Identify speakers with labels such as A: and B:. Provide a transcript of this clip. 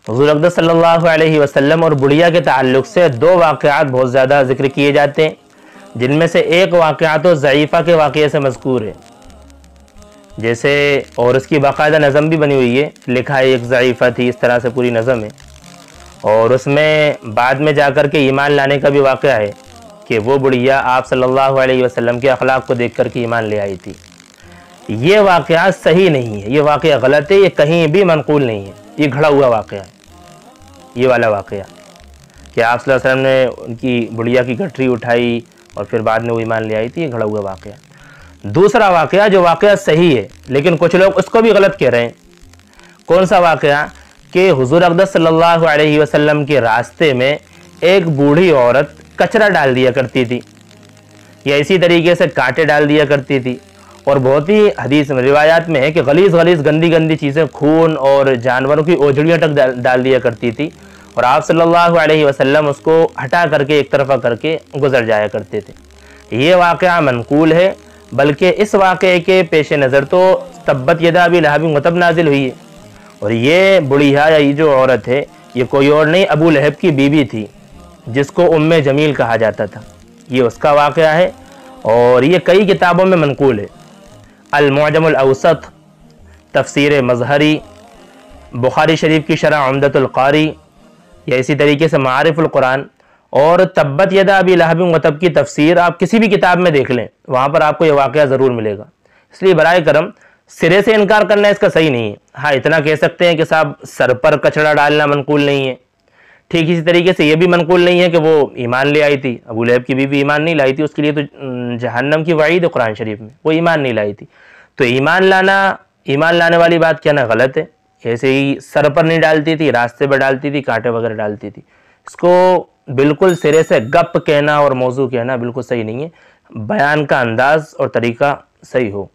A: हुज़ूर अक़दस सल्लल्लाहु अलैहि वसल्लम और बुढ़िया के ताल्लुक़ से दो वाक़यात बहुत ज़्यादा ज़िक्र किए जाते हैं, जिनमें से एक वाक़या तो ज़ईफ़ा के वाक़ये से मज़कूर है, जैसे, और उसकी बाकायदा नज़म भी बनी हुई है, लिखा है एक ज़ईफ़ा थी, इस तरह से पूरी नज़म है। और उसमें बाद में जाकर के ईमान लाने का भी वाक़या है कि वो बुढ़िया आप सल्लल्लाहु अलैहि वसल्लम के अखलाक को देख कर के ईमान ले आई थी। ये वाक़या सही नहीं है, ये वाक़या गलत है, ये कहीं भी मनक़ूल नहीं है, ये घड़ा हुआ वाक़या है। ये वाला वाक़या कि आप सल्लल्लाहु अलैहि वसल्लम ने उनकी बुढ़िया की गठरी उठाई और फिर बाद में वो ईमान ले आई थी, ये घड़ा हुआ वाक़या। दूसरा वाक़या जो वाक़या सही है लेकिन कुछ लोग उसको भी गलत कह रहे हैं। कौन सा वाक़या? कि हुज़ूर अक़दस सल्लल्लाहु अलैहि वसल्लम के रास्ते में एक बूढ़ी औरत कचरा डाल दिया करती थी, या इसी तरीके से कांटे डाल दिया करती थी, और बहुत ही हदीस में रिवायात में है कि गलीज़ गंदी गंदी चीज़ें, खून और जानवरों की ओझड़ियाँ तक डाल दिया करती थी, और आप सल्लल्लाहु अलैहि वसल्लम उसको हटा करके एक तरफा करके गुजर जाया करते थे। ये वाक़या मनक़ूल है, बल्कि इस वाक़े के पेश नज़र तो तब्बत यदा अबी लहब वतब नाजिल हुई है। और ये बुढ़िया या ये जो औरत है, ये कोई और नहीं, अबू लहब की बीवी थी, जिसको उम्मे जमील कहा जाता था। ये उसका वाक़या है और ये कई किताबों में मनक़ूल है। अल-मुअजमुल अवसत, तफ़सीर मज़हरी, बुखारी शरीफ की शरह उम्दतुल क़ारी, या इसी तरीके से मारिफुल कुरान और तब्बत यदा अबी लहब वतब की तफ़सीर आप किसी भी किताब में देख लें, वहाँ पर आपको ये वाक़या ज़रूर मिलेगा। इसलिए बराए करम सिरे से इनकार करना इसका सही नहीं है। हाँ, इतना कह सकते हैं कि साहब सर पर कचरा डालना मनक़ूल नहीं है। ठीक इसी तरीके से ये भी मनक़ूल नहीं है कि वो ईमान ले आई थी, अबू लहब की बीवी ईमान नहीं लाई थी, उसके लिए तो जहन्नम की वईद है कुरान शरीफ में, वो ईमान नहीं लाई थी। तो ईमान लाने वाली बात क्या ना गलत है। ऐसे ही सर पर नहीं डालती थी, रास्ते पर डालती थी, कांटे वगैरह डालती थी। इसको बिल्कुल सिरे से गप कहना और मौजू कहना बिल्कुल सही नहीं है। बयान का अंदाज और तरीका सही हो।